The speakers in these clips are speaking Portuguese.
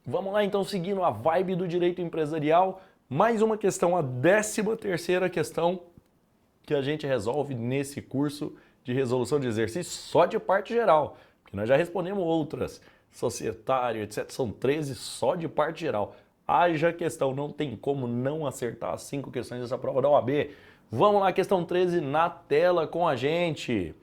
Vamos lá então, seguindo a vibe do direito empresarial, mais uma questão, a 13ª questão que a gente resolve nesse curso de resolução de exercício só de parte geral, porque nós já respondemos outras, societário, etc. São 13 só de parte geral. Haja questão, não tem como não acertar as 5 questões dessa prova da OAB. Vamos lá, questão 13 na tela com a gente.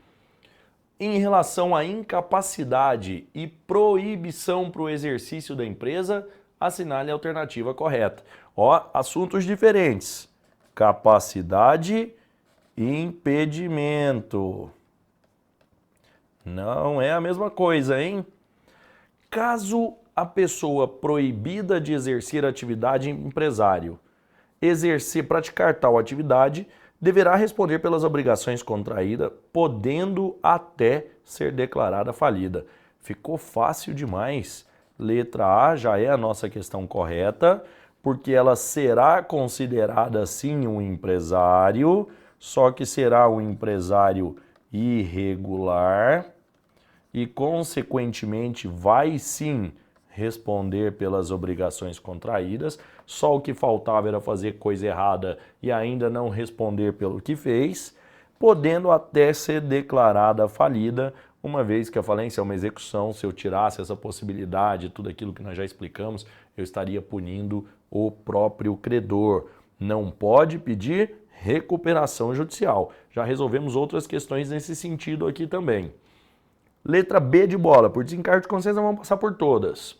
Em relação à incapacidade e proibição para o exercício da empresa, assinale a alternativa correta. Ó, assuntos diferentes. Capacidade e impedimento. Não é a mesma coisa, hein? Caso a pessoa proibida de exercer atividade empresário praticar tal atividade, deverá responder pelas obrigações contraídas, podendo até ser declarada falida. Ficou fácil demais. Letra A já é a nossa questão correta, porque ela será considerada sim um empresário, só que será um empresário irregular e, consequentemente, vai sim responder pelas obrigações contraídas, só o que faltava era fazer coisa errada e ainda não responder pelo que fez, podendo até ser declarada falida, uma vez que a falência é uma execução. Se eu tirasse essa possibilidade, tudo aquilo que nós já explicamos, eu estaria punindo o próprio credor. Não pode pedir recuperação judicial. Já resolvemos outras questões nesse sentido aqui também. Letra B de bola, por desencargo de consciência, vamos passar por todas.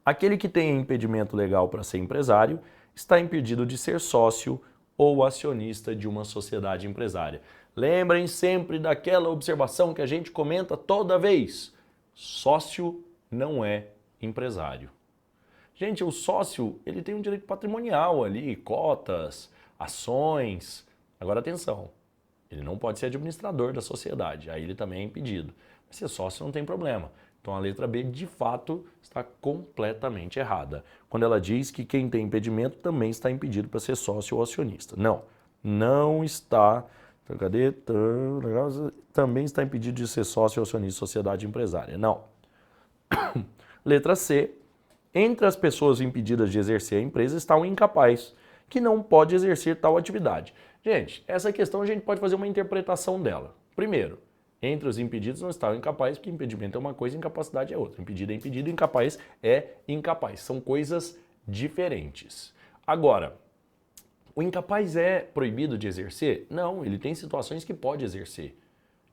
Aquele que tem impedimento legal para ser empresário está impedido de ser sócio ou acionista de uma sociedade empresária. Lembrem sempre daquela observação que a gente comenta toda vez: sócio não é empresário. Gente, o sócio, ele tem um direito patrimonial ali, cotas, ações. Agora atenção, ele não pode ser administrador da sociedade, aí ele também é impedido. Mas ser sócio não tem problema. Então a letra B, de fato, está completamente errada. Quando ela diz que quem tem impedimento também está impedido para ser sócio ou acionista. Não, não está. Cadê? Também está impedido de ser sócio ou acionista de sociedade empresária. Não. Letra C. Entre as pessoas impedidas de exercer a empresa está o incapaz, que não pode exercer tal atividade. Gente, essa questão a gente pode fazer uma interpretação dela. Primeiro, entre os impedidos não está o incapaz, porque impedimento é uma coisa e incapacidade é outra. Impedido é impedido, incapaz é incapaz. São coisas diferentes. Agora, o incapaz é proibido de exercer? Não, ele tem situações que pode exercer,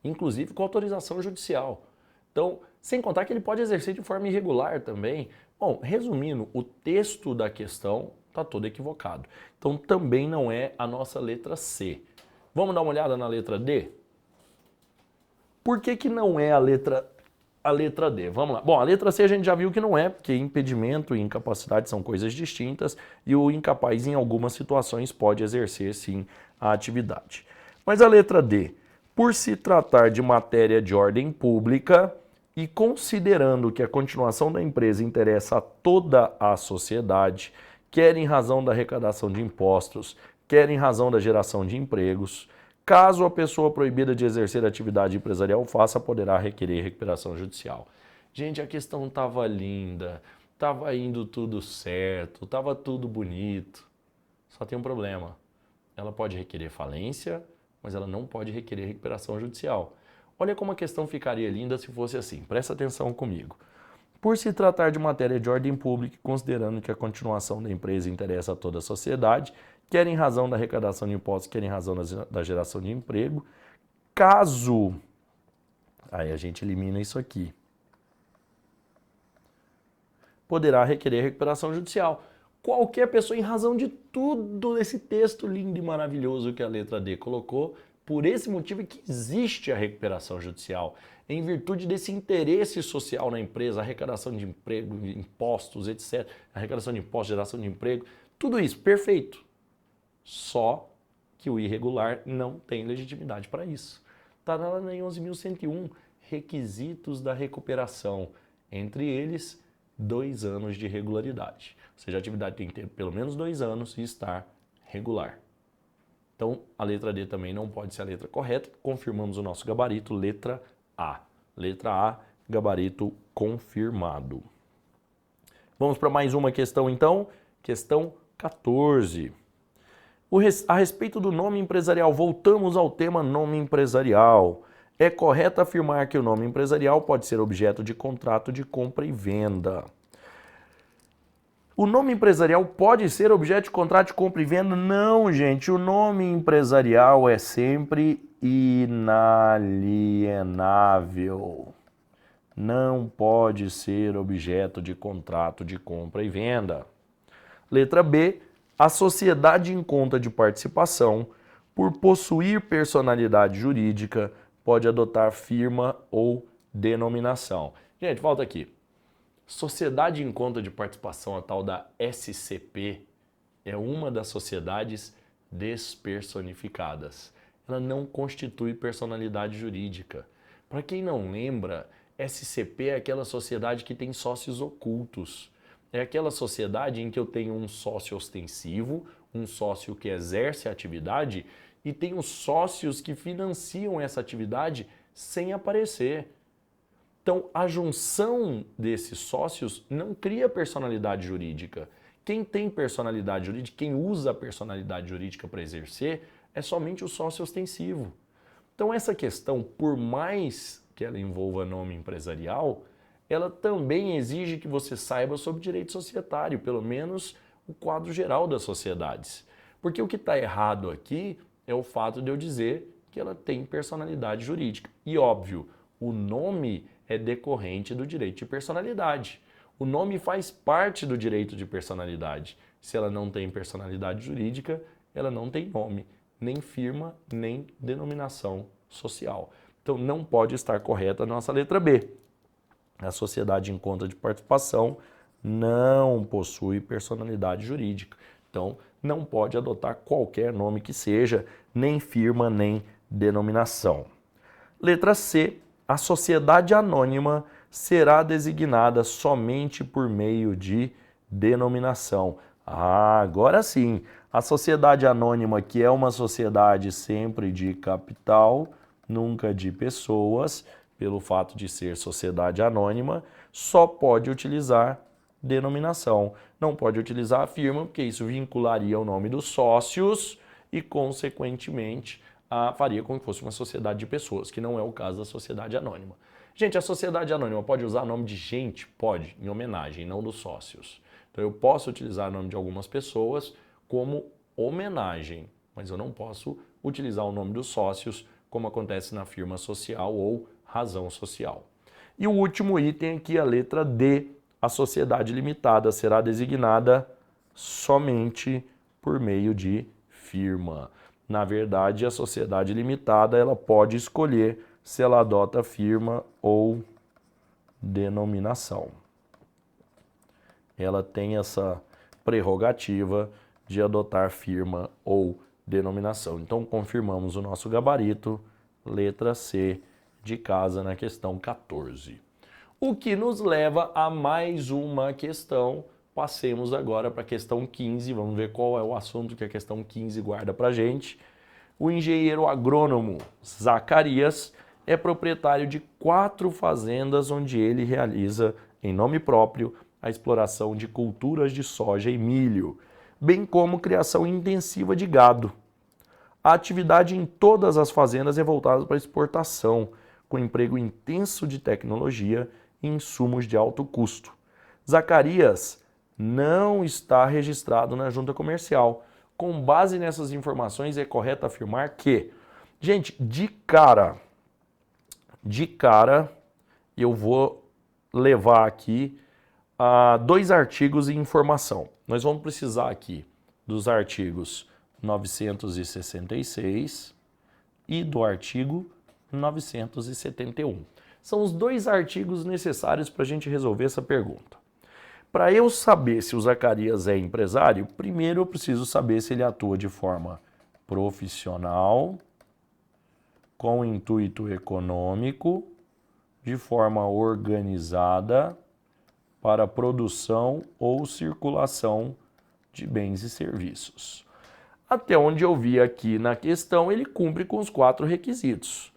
inclusive com autorização judicial. Então, sem contar que ele pode exercer de forma irregular também. Bom, resumindo, o texto da questão está todo equivocado. Então, também não é a nossa letra C. Vamos dar uma olhada na letra D? Por que não é a letra D? Vamos lá. Bom, a letra C a gente já viu que não é, porque impedimento e incapacidade são coisas distintas e o incapaz em algumas situações pode exercer sim a atividade. Mas a letra D, por se tratar de matéria de ordem pública e considerando que a continuação da empresa interessa a toda a sociedade, quer em razão da arrecadação de impostos, quer em razão da geração de empregos, caso a pessoa proibida de exercer atividade empresarial faça, poderá requerer recuperação judicial. Gente, a questão estava linda, estava indo tudo certo, estava tudo bonito. Só tem um problema. Ela pode requerer falência, mas ela não pode requerer recuperação judicial. Olha como a questão ficaria linda se fosse assim. Presta atenção comigo. Por se tratar de matéria de ordem pública, considerando que a continuação da empresa interessa a toda a sociedade, quer em razão da arrecadação de impostos, quer em razão da geração de emprego, caso... Aí a gente elimina isso aqui. Poderá requerer recuperação judicial. Qualquer pessoa, em razão de tudo esse texto lindo e maravilhoso que a letra D colocou, por esse motivo é que existe a recuperação judicial, em virtude desse interesse social na empresa, arrecadação de emprego, impostos, etc. Arrecadação de impostos, geração de emprego, tudo isso, perfeito. Só que o irregular não tem legitimidade para isso. Está lá em 11.101, requisitos da recuperação, entre eles 2 anos de regularidade. Ou seja, a atividade tem que ter pelo menos 2 anos e estar regular. Então, a letra D também não pode ser a letra correta. Confirmamos o nosso gabarito, letra A. Letra A, gabarito confirmado. Vamos para mais uma questão então, questão 14. A respeito do nome empresarial, voltamos ao tema nome empresarial. É correto afirmar que o nome empresarial pode ser objeto de contrato de compra e venda. O nome empresarial pode ser objeto de contrato de compra e venda? Não, gente. O nome empresarial é sempre inalienável. Não pode ser objeto de contrato de compra e venda. Letra B. A sociedade em conta de participação, por possuir personalidade jurídica, pode adotar firma ou denominação. Gente, volta aqui. Sociedade em conta de participação, a tal da SCP, é uma das sociedades despersonificadas. Ela não constitui personalidade jurídica. Para quem não lembra, SCP é aquela sociedade que tem sócios ocultos. É aquela sociedade em que eu tenho um sócio ostensivo, um sócio que exerce a atividade e tenho sócios que financiam essa atividade sem aparecer. Então, a junção desses sócios não cria personalidade jurídica. Quem tem personalidade jurídica, quem usa a personalidade jurídica para exercer, é somente o sócio ostensivo. Então, essa questão, por mais que ela envolva nome empresarial, ela também exige que você saiba sobre direito societário, pelo menos o quadro geral das sociedades. Porque o que está errado aqui é o fato de eu dizer que ela tem personalidade jurídica. E óbvio, o nome é decorrente do direito de personalidade. O nome faz parte do direito de personalidade. Se ela não tem personalidade jurídica, ela não tem nome, nem firma, nem denominação social. Então não pode estar correta a nossa letra B. A sociedade em conta de participação não possui personalidade jurídica. Então, não pode adotar qualquer nome que seja, nem firma, nem denominação. Letra C. A sociedade anônima será designada somente por meio de denominação. Agora sim. A sociedade anônima, que é uma sociedade sempre de capital, nunca de pessoas, pelo fato de ser sociedade anônima, só pode utilizar denominação. Não pode utilizar a firma, porque isso vincularia o nome dos sócios e, consequentemente, faria com que fosse uma sociedade de pessoas, que não é o caso da sociedade anônima. Gente, a sociedade anônima pode usar nome de gente? Pode, em homenagem, não dos sócios. Então eu posso utilizar o nome de algumas pessoas como homenagem, mas eu não posso utilizar o nome dos sócios, como acontece na firma social ou razão social. E o último item aqui, a letra D, a sociedade limitada será designada somente por meio de firma. Na verdade, a sociedade limitada ela pode escolher se ela adota firma ou denominação. Ela tem essa prerrogativa de adotar firma ou denominação. Então, confirmamos o nosso gabarito, letra C, de casa na questão 14. O que nos leva a mais uma questão. Passemos agora para a questão 15, vamos ver qual é o assunto que a questão 15 guarda para a gente. O engenheiro agrônomo Zacarias é proprietário de 4 fazendas onde ele realiza, em nome próprio, a exploração de culturas de soja e milho, bem como criação intensiva de gado. A atividade em todas as fazendas é voltada para exportação, com emprego intenso de tecnologia e insumos de alto custo. Zacarias não está registrado na junta comercial. Com base nessas informações, é correto afirmar que, gente, de cara, eu vou levar aqui 2 artigos e informação. Nós vamos precisar aqui dos artigos 966 e do artigo 971. São os 2 artigos necessários para a gente resolver essa pergunta. Para eu saber se o Zacarias é empresário, primeiro eu preciso saber se ele atua de forma profissional, com intuito econômico, de forma organizada, para produção ou circulação de bens e serviços. Até onde eu vi aqui na questão, ele cumpre com os 4 requisitos.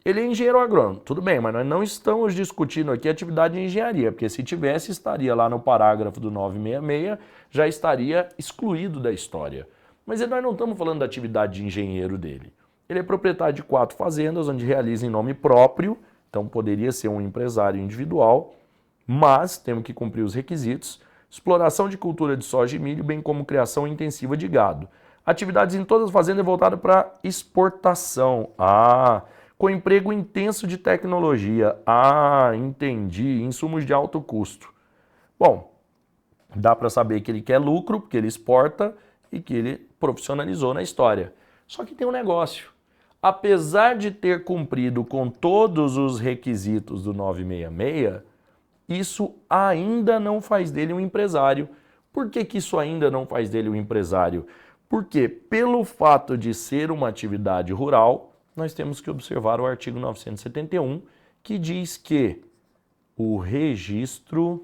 Ele é engenheiro agrônomo, tudo bem, mas nós não estamos discutindo aqui atividade de engenharia, porque se tivesse, estaria lá no parágrafo do 966, já estaria excluído da história. Mas nós não estamos falando da atividade de engenheiro dele. Ele é proprietário de 4 fazendas, onde realiza em nome próprio, então poderia ser um empresário individual, mas temos que cumprir os requisitos: exploração de cultura de soja e milho, bem como criação intensiva de gado. Atividades em todas as fazendas voltadas para exportação. Com emprego intenso de tecnologia. Entendi. Insumos de alto custo. Bom, dá para saber que ele quer lucro, porque ele exporta e que ele profissionalizou na história. Só que tem um negócio. Apesar de ter cumprido com todos os requisitos do 966, isso ainda não faz dele um empresário. Por que isso ainda não faz dele um empresário? Porque, pelo fato de ser uma atividade rural, nós temos que observar o artigo 971, que diz que o registro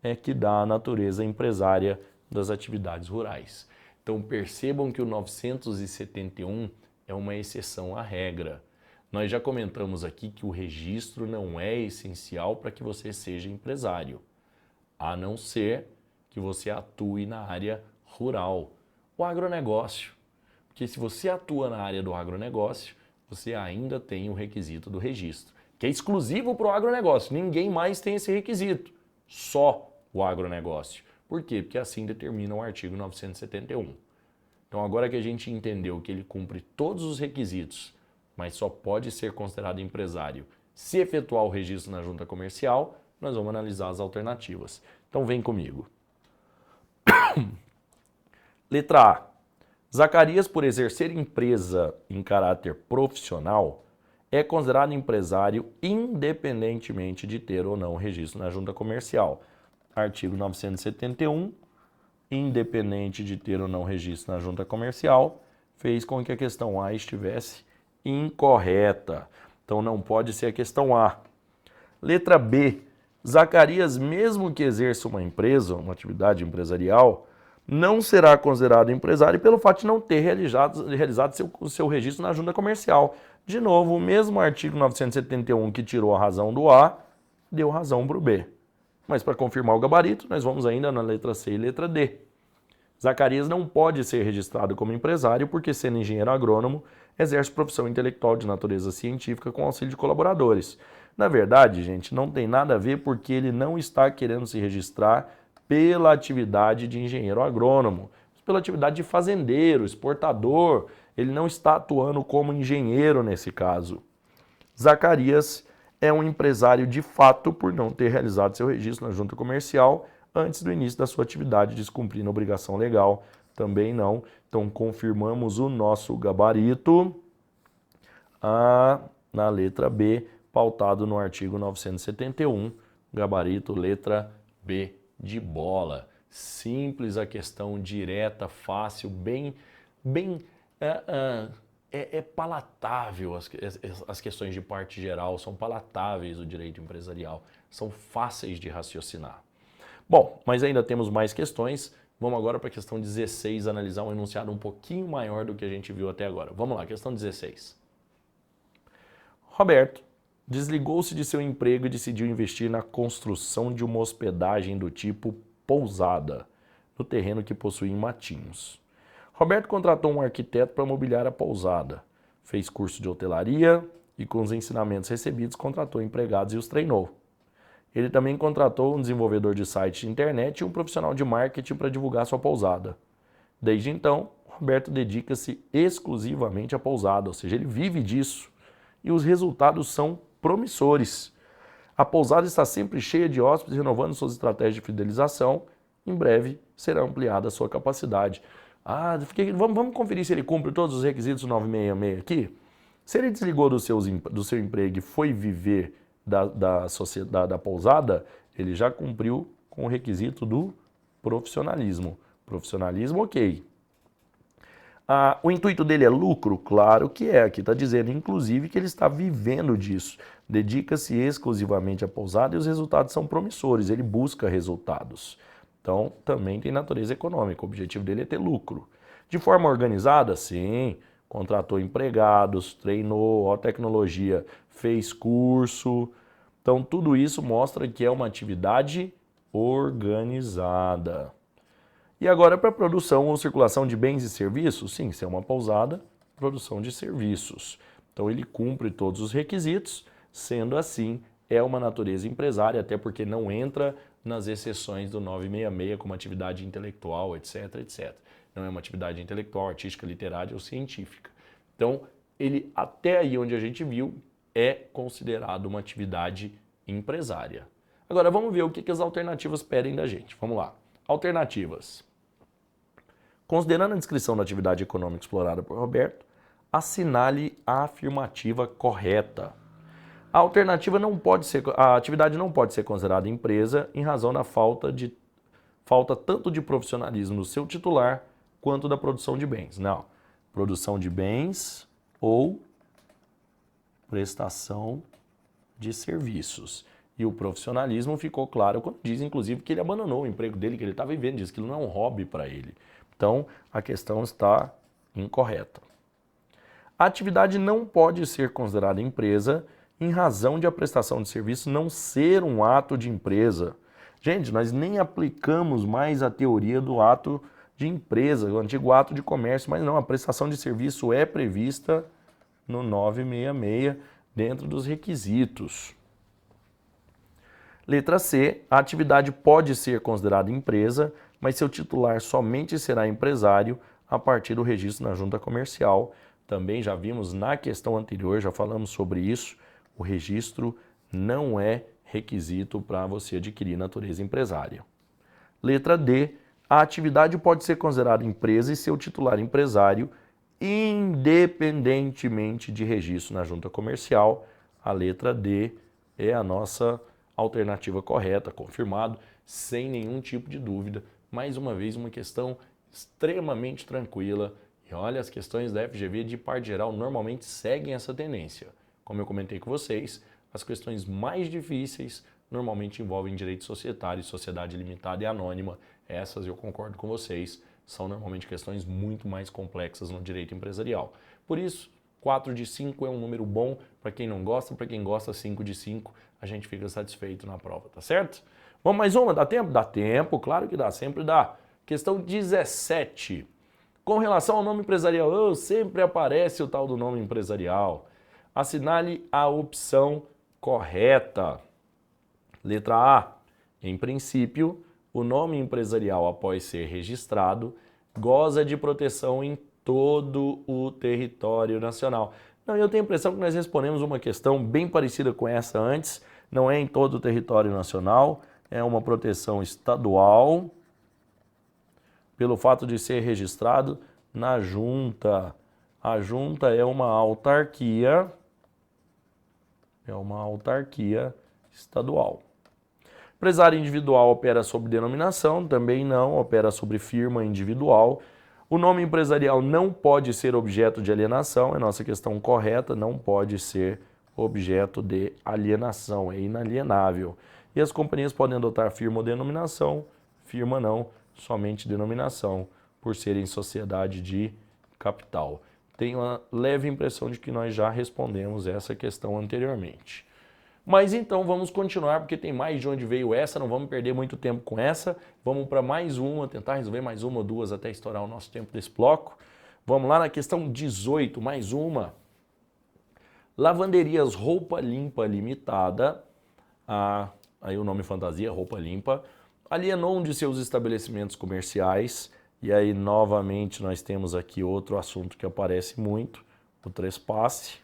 é que dá a natureza empresária das atividades rurais. Então percebam que o 971 é uma exceção à regra. Nós já comentamos aqui que o registro não é essencial para que você seja empresário, a não ser que você atue na área rural, o agronegócio. Porque se você atua na área do agronegócio, você ainda tem o requisito do registro, que é exclusivo para o agronegócio. Ninguém mais tem esse requisito, só o agronegócio. Por quê? Porque assim determina o artigo 971. Então agora que a gente entendeu que ele cumpre todos os requisitos, mas só pode ser considerado empresário se efetuar o registro na junta comercial, nós vamos analisar as alternativas. Então vem comigo. Letra A. Zacarias, por exercer empresa em caráter profissional, é considerado empresário independentemente de ter ou não registro na junta comercial. Artigo 971, independente de ter ou não registro na junta comercial, fez com que a questão A estivesse incorreta. Então não pode ser a questão A. Letra B. Zacarias, mesmo que exerça uma empresa, uma atividade empresarial, não será considerado empresário pelo fato de não ter realizado seu registro na junta comercial. De novo, o mesmo artigo 971 que tirou a razão do A, deu razão para o B. Mas para confirmar o gabarito, nós vamos ainda na letra C e letra D. Zacarias não pode ser registrado como empresário porque, sendo engenheiro agrônomo, exerce profissão intelectual de natureza científica com auxílio de colaboradores. Na verdade, gente, não tem nada a ver porque ele não está querendo se registrar pela atividade de engenheiro agrônomo, pela atividade de fazendeiro, exportador. Ele não está atuando como engenheiro nesse caso. Zacarias é um empresário de fato por não ter realizado seu registro na junta comercial antes do início da sua atividade, descumprindo a obrigação legal. Também não. Então confirmamos o nosso gabarito na letra B, pautado no artigo 971, gabarito letra B de bola. Simples a questão, direta, fácil, bem palatável. As questões de parte geral são palatáveis do direito empresarial, são fáceis de raciocinar. Bom, mas ainda temos mais questões. Vamos agora para a questão 16, analisar um enunciado um pouquinho maior do que a gente viu até agora. Vamos lá, questão 16. Roberto desligou-se de seu emprego e decidiu investir na construção de uma hospedagem do tipo pousada, no terreno que possui em Matinhos. Roberto contratou um arquiteto para mobiliar a pousada, fez curso de hotelaria e, com os ensinamentos recebidos, contratou empregados e os treinou. Ele também contratou um desenvolvedor de site de internet e um profissional de marketing para divulgar sua pousada. Desde então, Roberto dedica-se exclusivamente à pousada, ou seja, ele vive disso, e os resultados são promissores. A pousada está sempre cheia de hóspedes, renovando suas estratégias de fidelização. Em breve será ampliada a sua capacidade. Vamos conferir se ele cumpre todos os requisitos do 966 aqui? Se ele desligou do seu emprego e foi viver da pousada, ele já cumpriu com o requisito do profissionalismo. Profissionalismo, ok. O intuito dele é lucro? Claro que é. Aqui está dizendo, inclusive, que ele está vivendo disso. Dedica-se exclusivamente à pousada e os resultados são promissores. Ele busca resultados. Então, também tem natureza econômica. O objetivo dele é ter lucro. De forma organizada? Sim. contratou empregados, treinou, a tecnologia, fez curso. Então, tudo isso mostra que é uma atividade organizada. E agora, para produção ou circulação de bens e serviços, sim, se é uma pousada, produção de serviços. Então, ele cumpre todos os requisitos, sendo assim, é uma natureza empresária, até porque não entra nas exceções do 966 como atividade intelectual, etc, etc. Não é uma atividade intelectual, artística, literária ou científica. Então, ele, até aí onde a gente viu, é considerado uma atividade empresária. Agora, vamos ver o que as alternativas pedem da gente. Vamos lá. Alternativas. Considerando a descrição da atividade econômica explorada por Roberto, assinale a afirmativa correta. A atividade não pode ser considerada empresa em razão da falta tanto de profissionalismo do seu titular quanto da produção de bens. Não, produção de bens ou prestação de serviços. E o profissionalismo ficou claro quando diz, inclusive, que ele abandonou o emprego dele, que ele está vivendo, diz que ele não é um hobby para ele. Então, a questão está incorreta. A atividade não pode ser considerada empresa em razão de a prestação de serviço não ser um ato de empresa. Gente, nós nem aplicamos mais a teoria do ato de empresa, o antigo ato de comércio, mas não, a prestação de serviço é prevista no 966, dentro dos requisitos. Letra C, a atividade pode ser considerada empresa, mas seu titular somente será empresário a partir do registro na junta comercial. Também já vimos na questão anterior, já falamos sobre isso, o registro não é requisito para você adquirir natureza empresária. Letra D, a atividade pode ser considerada empresa e seu titular empresário, independentemente de registro na junta comercial. A letra D é a nossa alternativa correta, confirmado, sem nenhum tipo de dúvida. Mais uma vez, uma questão extremamente tranquila. E olha, as questões da FGV, de parte geral, normalmente seguem essa tendência. Como eu comentei com vocês, as questões mais difíceis normalmente envolvem direito societário, sociedade limitada e anônima. Essas, eu concordo com vocês, são normalmente questões muito mais complexas no direito empresarial. Por isso, 4 de 5 é um número bom para quem não gosta, para quem gosta, 5 de 5, a gente fica satisfeito na prova, tá certo? Vamos mais uma? Dá tempo? Dá tempo, claro que dá, sempre dá. Questão 17. Com relação ao nome empresarial, sempre aparece o tal do nome empresarial. Assinale a opção correta. Letra A. Em princípio, o nome empresarial, após ser registrado, goza de proteção em todo o território nacional. Não, eu tenho a impressão que nós respondemos uma questão bem parecida com essa antes. Não é em todo o território nacional, é uma proteção estadual, pelo fato de ser registrado na junta. A junta é uma autarquia estadual. Empresário individual opera sob denominação, também não, opera sobre firma individual. O nome empresarial não pode ser objeto de alienação, é nossa questão correta, não pode ser objeto de alienação, é inalienável. E as companhias podem adotar firma ou denominação, firma não, somente denominação, por serem sociedade de capital. Tenho uma leve impressão de que nós já respondemos essa questão anteriormente. Mas então vamos continuar, porque tem mais de onde veio essa, não vamos perder muito tempo com essa. Vamos para mais uma, tentar resolver mais uma ou duas até estourar o nosso tempo desse bloco. Vamos lá na questão 18, mais uma. Lavanderias Roupa Limpa Limitada, aí o nome fantasia, Roupa Limpa, alienou um de seus estabelecimentos comerciais, e aí novamente nós temos aqui outro assunto que aparece muito, o trespasse.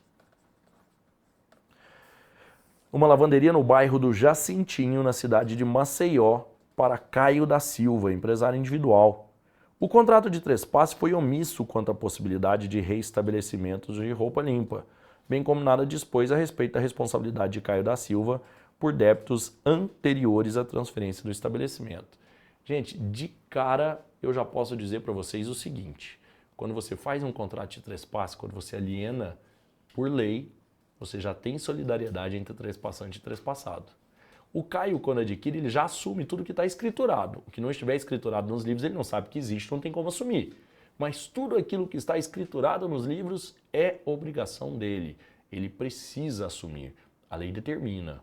Uma lavanderia no bairro do Jacintinho, na cidade de Maceió, para Caio da Silva, empresário individual. O contrato de trespasse foi omisso quanto à possibilidade de reestabelecimento de roupa limpa, bem como nada dispôs a respeito da responsabilidade de Caio da Silva por débitos anteriores à transferência do estabelecimento. Gente, de cara eu já posso dizer para vocês o seguinte: quando você faz um contrato de trespasse, quando você aliena por lei, você já tem solidariedade entre trespassante e trespassado. O Caio, quando adquire, ele já assume tudo que está escriturado. O que não estiver escriturado nos livros, ele não sabe que existe, não tem como assumir. mas tudo aquilo que está escriturado nos livros é obrigação dele. Ele precisa assumir. A lei determina.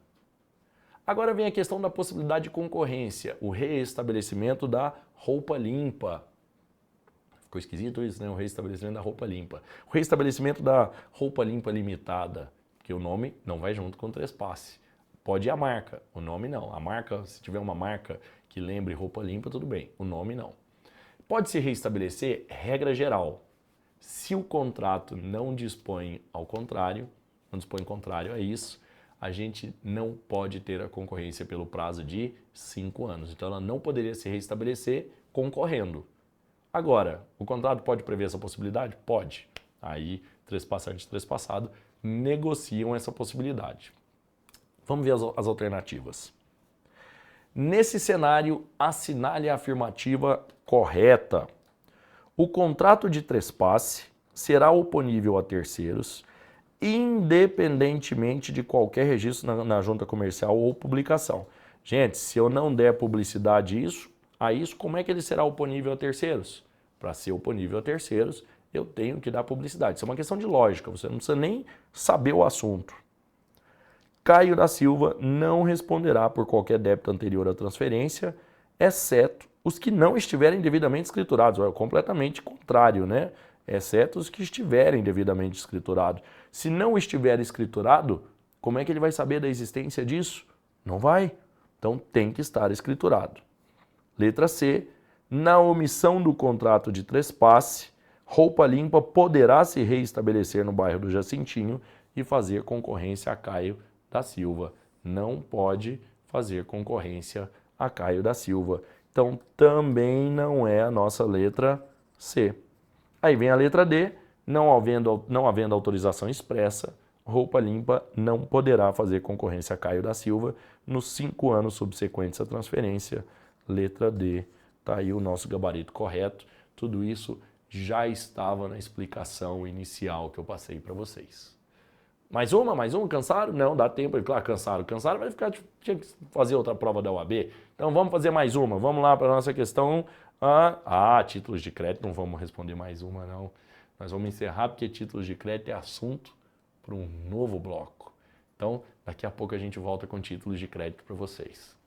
Agora vem a questão da possibilidade de concorrência, o reestabelecimento da roupa limpa. Ficou esquisito isso, né? O reestabelecimento da roupa limpa. O reestabelecimento da roupa limpa limitada, que o nome não vai junto com o trespasse. Pode ir a marca, o nome não. A marca, se tiver uma marca que lembre roupa limpa, tudo bem. O nome não. Pode se reestabelecer regra geral. Se o contrato não dispõe ao contrário, não dispõe contrário a isso, a gente não pode ter a concorrência pelo prazo de 5 anos. Então ela não poderia se reestabelecer concorrendo. Agora, o contrato pode prever essa possibilidade? Pode. Aí, trespassante e trespassado negociam essa possibilidade. Vamos ver as alternativas. Nesse cenário, assinale a afirmativa correta. O contrato de trespasse será oponível a terceiros, independentemente de qualquer registro na junta comercial ou publicação. Gente, se eu não der publicidade a isso, como é que ele será oponível a terceiros? Para ser oponível a terceiros, eu tenho que dar publicidade. Isso é uma questão de lógica, você não precisa nem saber o assunto. Caio da Silva não responderá por qualquer débito anterior à transferência, exceto os que não estiverem devidamente escriturados. É completamente contrário, né? Exceto os que estiverem devidamente escriturados. Se não estiver escriturado, como é que ele vai saber da existência disso? Não vai. Então tem que estar escriturado. Letra C. Na omissão do contrato de trespasse, roupa limpa poderá se reestabelecer no bairro do Jacintinho e fazer concorrência a Caio da Silva. Não pode fazer concorrência a Caio da Silva. Então também não é a nossa letra C. Aí vem a letra D. Não havendo autorização expressa, roupa limpa não poderá fazer concorrência a Caio da Silva nos 5 anos subsequentes à transferência. Letra D. Está aí o nosso gabarito correto. Tudo isso já estava na explicação inicial que eu passei para vocês. Mais uma? Cansaram? Não, dá tempo. Claro, cansaram, vai ficar, tinha que fazer outra prova da UAB. Então vamos fazer mais uma. Vamos lá para a nossa questão. Títulos de crédito, não vamos responder mais uma, não. Nós vamos encerrar porque títulos de crédito é assunto para um novo bloco. Então, daqui a pouco a gente volta com títulos de crédito para vocês.